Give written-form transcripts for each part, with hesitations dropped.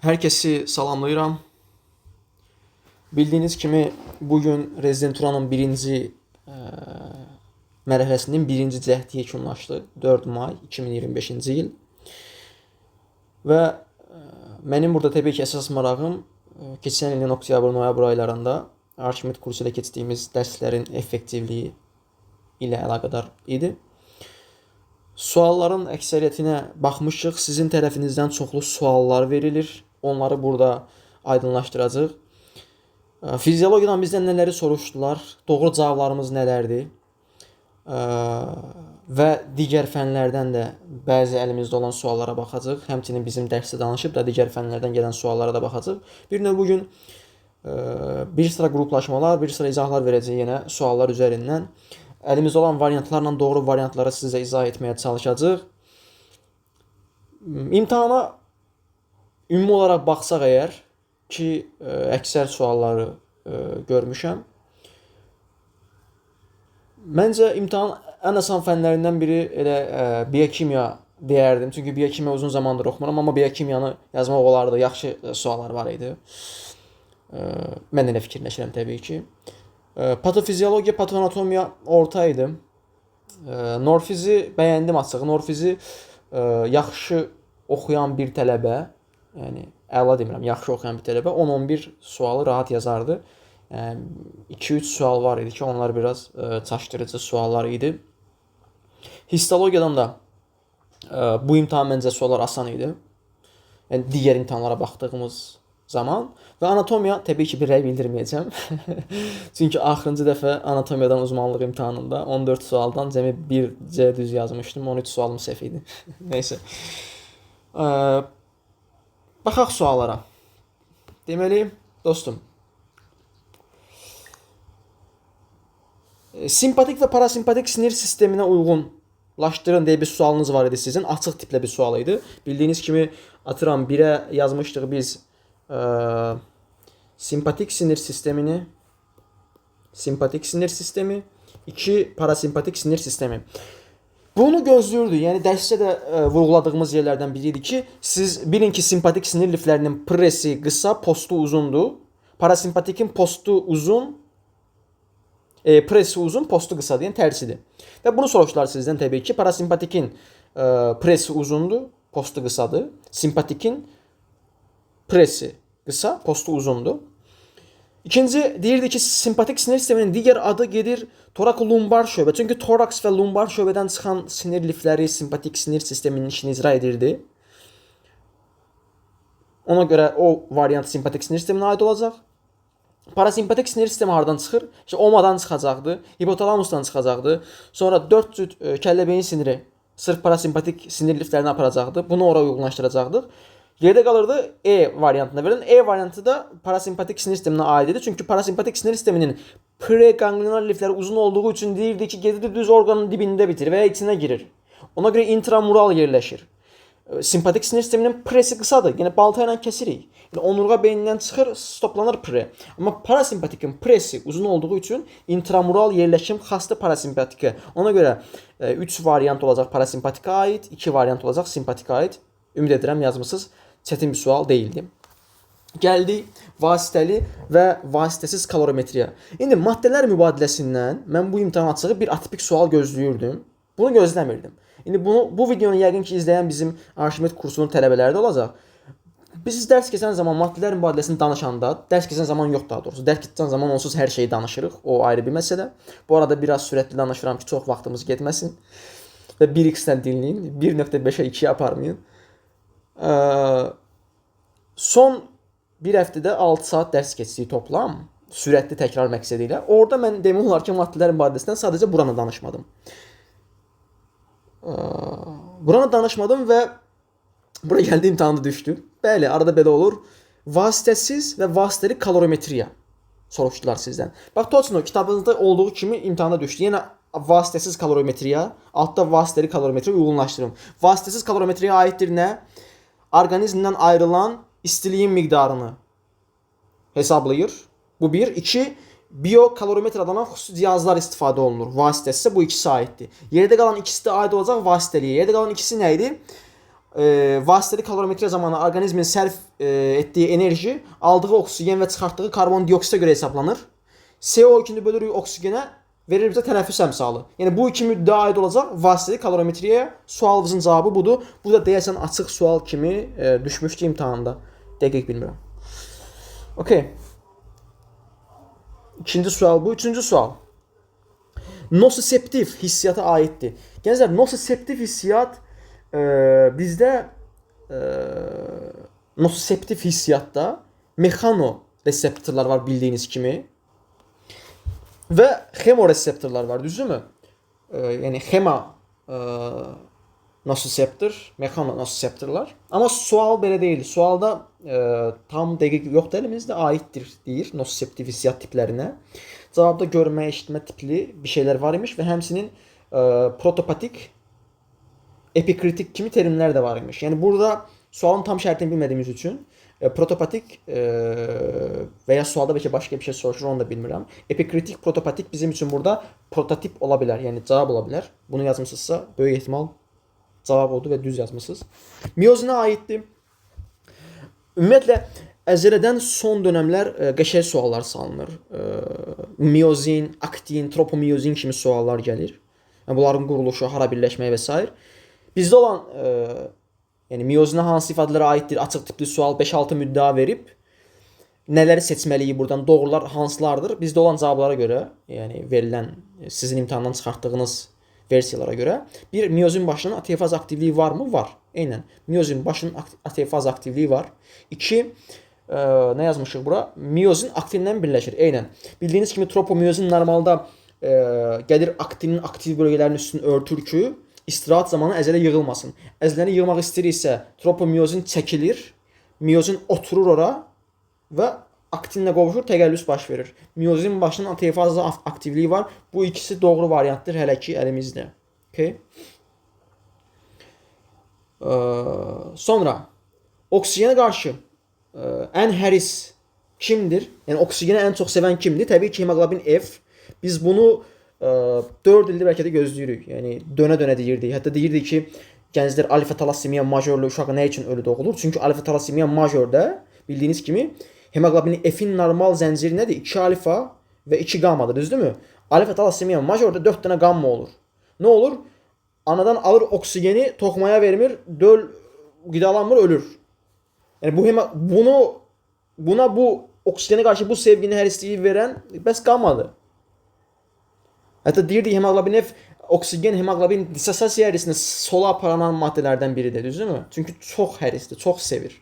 Herkesi salamlayıram. Bildiğiniz kimi bugün Rezidenturanın birinci mərhələsinin birinci cəhdi yekunlaşdı. 4 may 2025-ci il. Və mənim burada təbii ki, əsas marağım keçən ilin oktyabr-noyabr aylarında Arşimit kursu ilə keçdiyimiz dərslərin effektivliyi ilə əlaqədar idi. Sualların əksəriyyətinə baxmışıq. Sizin tərəfinizdən çoxlu suallar verilir. Onları burada aydınlaşdıracağıq. Fiziologiyadan bizdən nələri soruşdular, doğru cavablarımız nələrdir və digər fənlərdən də bəzi əlimizdə olan suallara baxacağıq. Həmçinin bizim dərsdə danışıb da digər fənlərdən gələn suallara da baxacağıq. Bir növ bugün bir sıra qruplaşmalar, bir sıra izahlar verəcək yenə suallar üzərindən. Əlimizdə olan variantlarla doğru variantları sizə izah etməyə çalışacağıq. İmtahana ümumi olaraq baxsaq əgər ki, əksər sualları görmüşəm. Məncə imtahan ən asan fənlərindən biri elə biokimya deyərdim. Çünki biokimya uzun zamandır oxumuram, amma biokimyanı yazmaq olardı. Yaxşı suallar var idi. Mən elə fikirləşirəm təbii ki. Patofiziologiya, patoanatomiya orta idi. Norfizi bəyəndim açığı. Norfizi yaxşı oxuyan bir tələbə, yəni əla demirəm, yaxşı oxuyan bir tələbə 10-11 sualı rahat yazardı. 2-3 sual var idi ki, onlar biraz çaşdırıcı suallar idi. Histologiyadan da bu imtahan məncə suallar asan idi. Yəni digər imtahanlara baxdığımız zaman və anatomiya təbii ki, bir rəy bildirməyəcəm. Çünki axırıncı dəfə anatomiyadan uzmanlıq imtahanında 14 sualdan cəmi 1 C düz yazmışdım. 13 sualım səhv idi. Nəysə. Baxaq suallara. Deməli, dostum, simpatik və parasimpatik sinir sisteminə uyğunlaşdırın deyə bir sualınız var idi sizin. Açıq tiplə bir sual idi. Bildiyiniz kimi atıram 1-ə yazmışdıq biz simpatik sinir sistemini, simpatik sinir sistemi, 2 parasimpatik sinir sistemi. Bunu gözləyirdik. Yəni dərsdə də vurğuladığımız yerlərdən biri idi ki, siz bilin ki, simpatik sinir liflərinin presi qısa, postu uzundur. Parasimpatikin postu uzun, presi uzun, postu qısa deyən tərsidir. Və bunu soruşdular sizdən təbii ki, parasimpatikin presi uzundur, postu qısadır. Simpatikin presi qısa, postu uzundur. İkinci deyirdi ki, simpatik sinir sisteminin digər adı gedir torakolumbar şöbə. Çünki toraks və lumbar şöbədən çıxan sinir lifləri simpatik sinir sisteminin işini icra edirdi. Ona görə o variant simpatik sinir sisteminə aid olacaq. Parasimpatik sinir sistemi hardan çıxır? İşte omadan çıxacaqdı, hipotalamusdan çıxacaqdı. Sonra 4 cüt kəllə-beyin siniri sırf parasimpatik sinir liflərini aparacaqdı. Bunu ora uyğunlaşdıracaqdıq. Yerdə qalırdı E variantına verilən. E variantı da parasimpatik sinir sisteminə aid idi. Çünki parasimpatik sinir sisteminin preganglionar lifləri uzun olduğu üçün deyirdi ki, gedir düz orqanın dibində bitir və ya içinə girir. Ona görə intramural yerləşir. Simpatik sinir sisteminin presi qısadır. Yəni balta ilə kəsirik. Yəni onurğa beynindən çıxır, stoplanır pre. Amma parasimpatikin presi uzun olduğu üçün intramural yerləşim xasdır parasimpatikə. Ona görə 3 variant olacaq parasimpatikə aid, 2 variant olacaq simpatikə aid. Ümid edirəm yazmısınız. Çətin bir sual deyildi. Gəldik vasitəli və vasitəsiz kalorimetriya. İndi maddələr mübadiləsindən mən bu imtahan açığı bir atipik sual gözləyirdim. Bunu gözləmirdim. İndi bu videonu yəqin ki, izləyən bizim Arşimit kursunun tələbələri də olacaq. Biz dərs keçən zaman maddələr mübadiləsini danışanda, dərs keçən zaman yox daha doğrusu, dərs keçən zaman onsuz hər şeyi danışırıq. O ayrı bir məsələ. Bu arada biraz sürətli danışıram ki, çox vaxtımız getməsin. Və 1x-dən dinləyin, 1.5-ə 2-yə aparmayın. Son bir həftədə 6 saat dərs keçdik toplam, sürətli təkrar məqsədi ilə. Orada mən demək olar ki, maddələr mübadiləsindən sadəcə buranı danışmadım. Buranı danışmadım və bura gəldi imtahanda düşdü. Bəli, arada belə olur. Vasitəsiz və vasitəli kalorimetriya soruşdular sizdən. Bax, Toçno kitabınızda olduğu kimi imtahanda düşdü. Yenə vasitəsiz kalorimetriya, altda vasitəli kalorimetriya uyğunlaşdırın. Vasitəsiz kalorimetriya aiddir nə? Orqanizmdən ayrılan istiliyin miqdarını hesablayır. Bu bir. 2. Biokalorimetr adlanan xüsusi cihazlar istifadə olunur. Vasitəsi isə bu ikisi aiddir. Yerdə qalan ikisi də aid olacaq vasitəliyə. Yerdə qalan ikisi nə idi? vasitəli kalorimetriya zamanı orqanizmin sərf etdiyi enerji aldığı oksigen və çıxartdığı karbon dioksidə görə hesablanır. CO2-ni bölürük oksigenə, verir bizə tənəffüs əmsalı. Yəni bu iki müddəa aid olacaq vasitəli kalorimetriyaya. Sualımızın cavabı budur. Bu da deyəsən açıq sual kimi düşmüşdü imtahanda. Dəqiq bilmirəm. Okay. İkinci sual bu. Üçüncü sual. Nosiseptiv hissiyata aiddir. Gənclər, nosiseptiv hissiyat bizdə nosiseptiv hissiyatda mexanoreseptorlar var bildiyiniz kimi və xemoreseptorlar var, düzdürmü? Yəni xema nosiseptor, mexanonosiseptorlar. Amma sual belə deyil. Sualda tam dəqiq yoxdur əlimizdə, aiddir deyir nosiseptiv hissiyat tiplərinə. Cavabda görmə, eşitmə tipli bir şeylər var imiş və həmçinin protopatik, epikritik kimi terimlər də var imiş. Yəni burada sualın tam şərtini bilmədiyimiz üçün protopatik və ya sualda bəlkə başqa bir şey soruşur, onu da bilmirəm. Epikritik, protopatik bizim üçün burada prototip ola bilər, yəni cavab ola bilər. Bunu yazmısınızsa böyük ehtimal cavab oldu və düz yazmısınız. Miyozinə aiddir. Ümumiyyətlə əzələdən son dönəmlər qəşəng suallar salınır. Miyozin, aktin, tropomiyozin kimi suallar gəlir. Bunların quruluşu, hara birləşməyi və s. Bizdə olan yəni miyozinə hansı ifadələrə aiddir? Açıq tipli sual 5-6 müddəa verib nələri seçməliyik buradan? Doğrular hansılardır? Bizdə olan cavablara görə, yəni verilən sizin imtahandan çıxartdığınız versiyalara görə bir miyozin başının ATF-faz aktivliyi varmı? Var. Eynən. Miyozin başının ATF-faz aktivliyi var. 2 nə yazmışıq bura? Miyozin aktinlə birləşir. Eynən. Bildiyiniz kimi tropomiyozin normalda gəlir aktinin aktiv bölgələrinin üstünü örtür ki, istirahat zamanı əzələ yığılmasın. Əzələni yığmaq istəyirsə, tropomiyozin çəkilir, miyozin oturur ora və aktinlə qovuşur, təqəllüs baş verir. Miyozin başının ATF-fazda aktivliyi var. Bu ikisi doğru variantdır hələ ki əlimizdə. Okay. Sonra oksigenə qarşı ən həris kimdir? Yəni oksigeni ən çox sevən kimdir? Təbii ki, hemoqlobin F. Biz bunu 4 ildir bəlkə də gözləyirik. Yəni dönə-dönə deyirdik. Hətta deyirdik ki, gənclər alfa talassemiya majorlu uşağı nə üçün ölü doğulur? Çünki alfa talassemiya majorda bildiyiniz kimi hemoqlobin F-in normal zənciri nədir? 2 alfa və 2 qammadır, düzdürmü? Alfa talassemiya majorda 4 dənə qamma olur. Nə olur? Anadan alır oksigeni, toxmaya vermir, döl qidalanmır, ölür. Yəni buna bu oksigenə qarşı bu sevgini, hərisliyi verən bəs qammadır. Hətta deyirdik hemoqlobin F oksigen hemoqlobin dissosiasiya hərisini sola aparanan maddələrdən biridir, düzdürmü? Çünki çox hərisdir, çox sevir.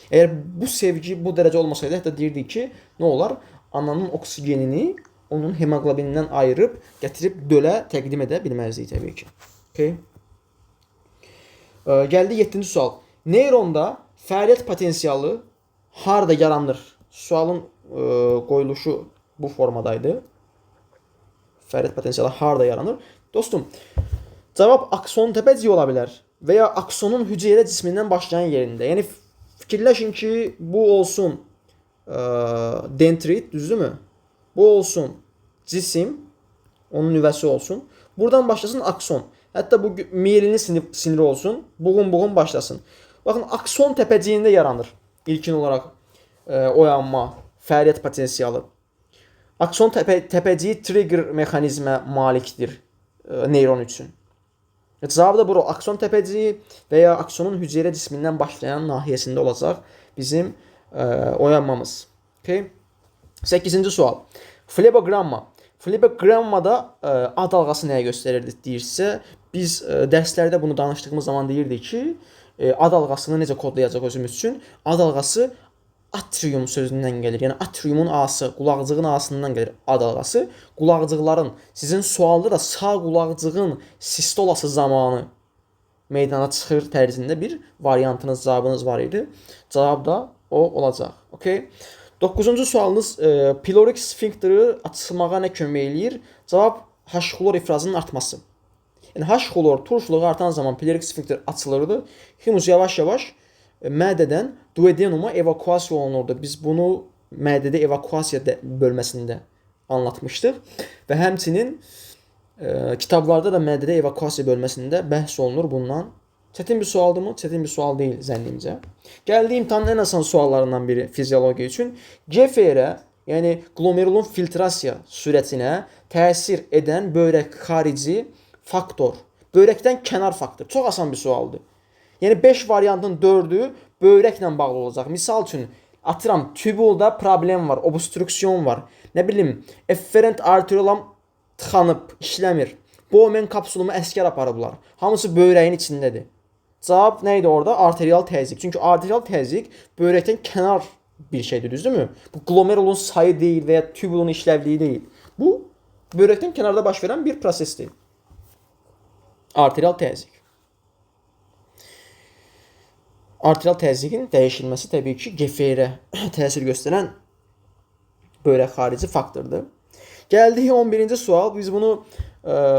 Əgər bu sevgi bu dərəcə olmasaydı, hətta deyirdik ki, nə olar? Ananın oksigenini onun hemoqlobinindən ayırıb, gətirib dölə təqdim edə bilməzdik təbii ki. Okay. Gəldi 7-ci sual. Neyronda fəaliyyət potensialı harda yaranır? Sualın qoyuluşu bu formadaydı. Fəaliyyət potensialı harda yaranır? Dostum, cavab akson təpəciyi ola bilər və ya aksonun hüceyrə cismindən başlayan yerində. Yəni fikirləşin ki, bu olsun dendrit, düzdürmü? Bu olsun cisim, onun nüvəsi olsun. Buradan başlasın akson. Hətta bu miyelini siniri olsun, buğum başlasın. Baxın, akson təpəciyində yaranır ilkin olaraq oyanma, fəaliyyət potensialı. Akson təpəciyi trigger mexanizmə malikdir neyron üçün. Cavabı da bura akson təpəciyi və ya aksonun hüceyrə cismindən başlayan nahiyəsində olacaq bizim oyanmamız. Okay. 8-ci sual. Flebogramma. Flebogrammada A dalğası nəyə göstərirdi deyirsə, biz dərslərdə bunu danışdığımız zaman deyirdik ki, A dalğasını necə kodlayacaq özümüz üçün? A dalğası atrium sözündən gəlir. Yəni atriumun A'sı, qulaqcığın A'sından gəlir A dalğası. Qulaqcıqların, sizin sualda da sağ qulaqcığın sistolası zamanı meydana çıxır tərzində bir variantınız, cavabınız var idi. Cavab da o olacaq. Okay. 9-cu sualınız pilorik sfinkteri açılmağa nə kömək eləyir? Cavab H-xlor ifrazının artması. Yəni H-xlor turşuluğu artan zaman pilorik sfinkter açılırdı. Humus yavaş-yavaş mədədən duodenuma evakuasiya olunurdu. Biz bunu mədədə evakuasiya bölməsində anlatmışdıq və həmçinin kitablarda da mədədə evakuasiya bölməsində bəhs olunur bundan Çətin bir sualdırmı? Çətin bir sual deyil zənnimcə. Gəldi imtahanın ən asan suallarından biri fiziologiya üçün. GFR-ə, yəni glomerulun filtrasiya sürətinə təsir edən böyrək xarici faktor. Böyrəkdən kənar faktor. Çox asan bir sualdır. Yəni 5 variantın 4-ü böyrəklə bağlı olacaq. Misal üçün atıram tübulda problem var, obstruksiyon var. Nə bilim, efferent arteriolam tıxanıb, işləmir. Bowman kapsulumu əskər aparıblar. Hamısı böyrəyin içindədir. Cavab nə idi orada? Arterial təzyiq. Çünki arterial təzyiq böyrəkdən kənar bir şeydir, düzdürmü? Bu glomerulun sayı deyil və ya tübulun işləvliyi deyil. Bu böyrəkdən kənarda baş verən bir prosesdir. Arterial təzyiq. Arterial təzyiqin dəyişilməsi təbii ki, GFR-ə təsir göstərən böyrək xarici faktordur. Gəldik 11-ci sual. Biz bunu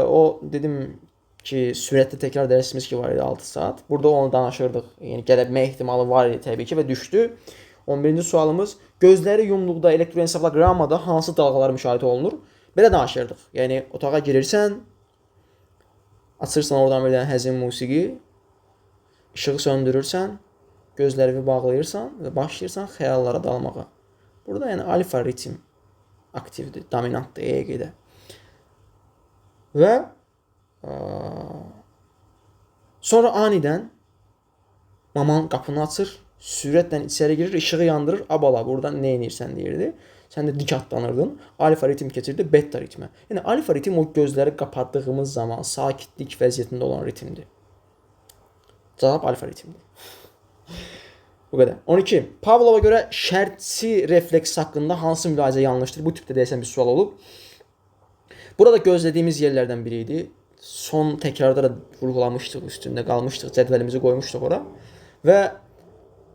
o dedim ki, sürətli təkrar dərsimiz ki var idi 6 saat. Burada onu danışırdıq. Yəni gələ bilmə ehtimalı var idi təbii ki və düşdü. 11-ci sualımız gözləri yumluqda elektroensefaloqramada hansı dalğalar müşahidə olunur? Belə danışırdıq. Yəni otağa girirsən, açırsan oradan bir dənə həzin musiqi, işığı söndürürsən, gözlərini bağlayırsan və başlayırsan xəyallara dalmağa. Burada yəni alfa ritm aktivdir, dominantdır EEG-də. Və sonra anidən maman qapını açır, sürətlə içəri girir, işığı yandırır, abala buradan nə edirsən deyirdi. Sən də dik atlanırdın, alfa ritm keçirdi beta ritmə. Yəni alfa ritm o gözləri qapadığımız zaman sakitlik vəziyyətində olan ritmdir. Cavab alfa ritmdir. Bu qədər. 12. Pavlova görə şərtsi refleks haqqında hansı mülahizə yanlışdır? Bu tipdə deyəsən bir sual olub. Burada gözlədiyimiz yerlərdən biri idi. Son təkrarda da vurğulamışdıq, üstündə qalmışdıq, cədvəlimizi qoymuşduq ora. Və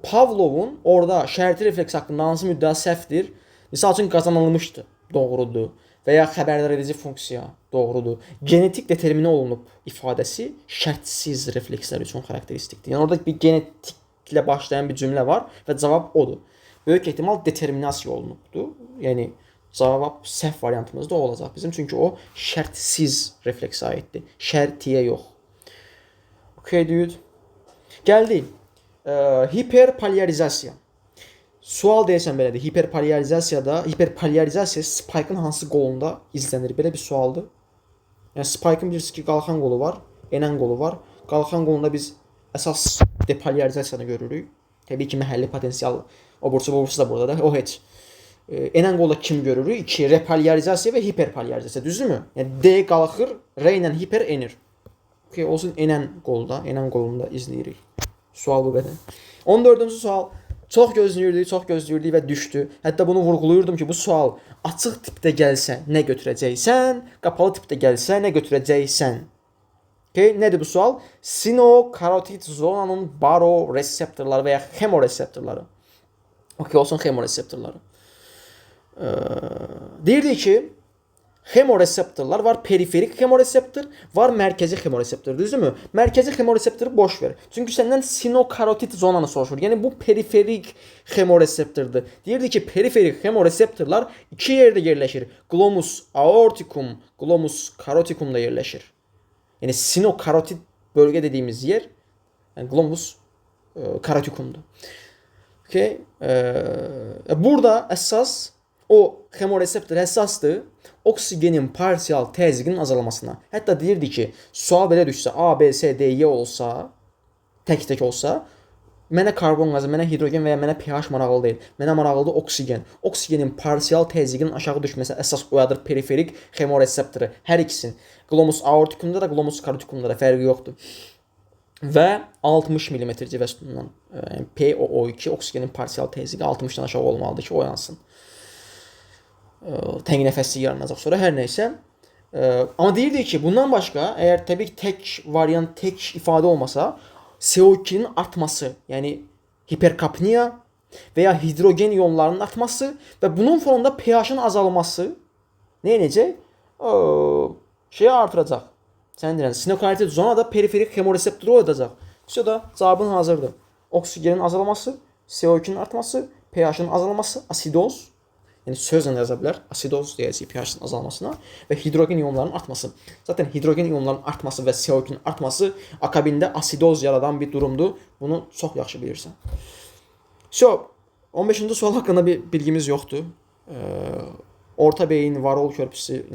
Pavlovun orada şərti refleks haqqında hansı müddəa səhvdir? Misal üçün qazanılmışdı, doğrudur. Və ya xəbərdar edici funksiya, doğrudur. Genetik determinə olunub ifadəsi şərtsiz reflekslər üçün xarakteristikdir. Yəni orada bir genetiklə başlayan bir cümlə var və cavab odur. Böyük ehtimal determinasiya olunubdur. Yəni cavab səhv variantımızda o olacaq bizim. Çünki o şərtsiz refleksə aiddir. Şərtiyə yox. Okay, dude. Gəldi. Hiperpolarizasiya. Sual deyəsən belədir. Hiperpolarizasiya spike'ın hansı qolunda izlənir? Belə bir sualdır. Yəni spike'ın bilirsiniz ki, qalxan qolu var, enən qolu var. Qalxan qolunda biz əsas depolarizasiyanı görürük. Təbii ki, məhəlli potensial obursu da buradadır. O heç. Enən qolda kim görürük? 2. Repolarizasiya və hiperpolarizasiya. Düzdürmü? Yəni D qalxır, R ilə hiper enir. Okay, olsun enən qolunda izləyirik. Sual bu qədər. 14-cü sual. Çox gözləyirdik və düşdü. Hətta bunu vurğulayırdım ki, bu sual açıq tipdə gəlsə nə götürəcəksən, qapalı tipdə gəlsə nə götürəcəksən. Okay, nədir bu sual? Sinokarotid zonanın baroreseptorları və ya hemoreseptorları. Okay, olsun hemoreseptorları. Deyirdik ki, hemoreseptorlar var, periferik hemoreseptor, var mərkəzi hemoreseptor, düzdürmü? Mərkəzi hemoreseptoru boş ver. Çünki səndən sinokarotid zonanı soruşur. Yəni bu periferik hemoreseptordur. Deyirdik ki, periferik hemoreseptorlar iki yerdə yerləşir. Glomus aorticum, glomus caroticumda yerləşir. Yəni sinokarotid bölgə dediyimiz yer yəni glomus caroticumdur. Okay? Burada əsas o hemoreseptor həssasdır oksigenin parsial təzyiqinin azalmasına. Hətta deyirdi ki, sual belə düşsə, A, B, C, D, E olsa, tək-tək olsa, mənə karbon qazı, mənə hidrogen və ya mənə pH maraqlı deyil. Mənə maraqlıdır oksigen. Oksigenin parsial təzyiqinin aşağı düşməsi əsas oyadır periferik hemoreseptoru. Hər ikisinin. Glomus aorticumda da, glomus caroticumda da fərqi yoxdur. Və 60 mm civə sütunundan POO2 oksigenin parsial təzyiqi 60-dan aşağı olmalıdır ki, oyansın. Tənginəfəslik yaranacaq sonra, hər nəysə. Amma deyirdik ki, bundan başqa, əgər təbii ki, tək variant, tək ifadə olmasa, CO2-nin artması, yəni hiperkapniya və ya hidrogen iyonlarının artması və bunun fonunda pH-ın azalması nə edəcək? Şeyi artıracaq. Sən deyirən, sinokarotid zonada periferik hemoreseptoru oyadacaq. İşte da cavabın hazırdır. Oksigenin azalması, CO2-nin artması, pH-ın azalması, asidoz, yəni sözlə yaza bilər. Asidoz deyəcəyik pH-ın azalmasına və hidrogen iyonlarının artması. Zaten hidrogen iyonlarının artması və CO2-nin artması akabində asidoz yaradan bir durumdur. Bunu çox yaxşı bilirsən. 15-ci sual haqqında bir bilgimiz yoxdur. Orta beyin varol körpüsü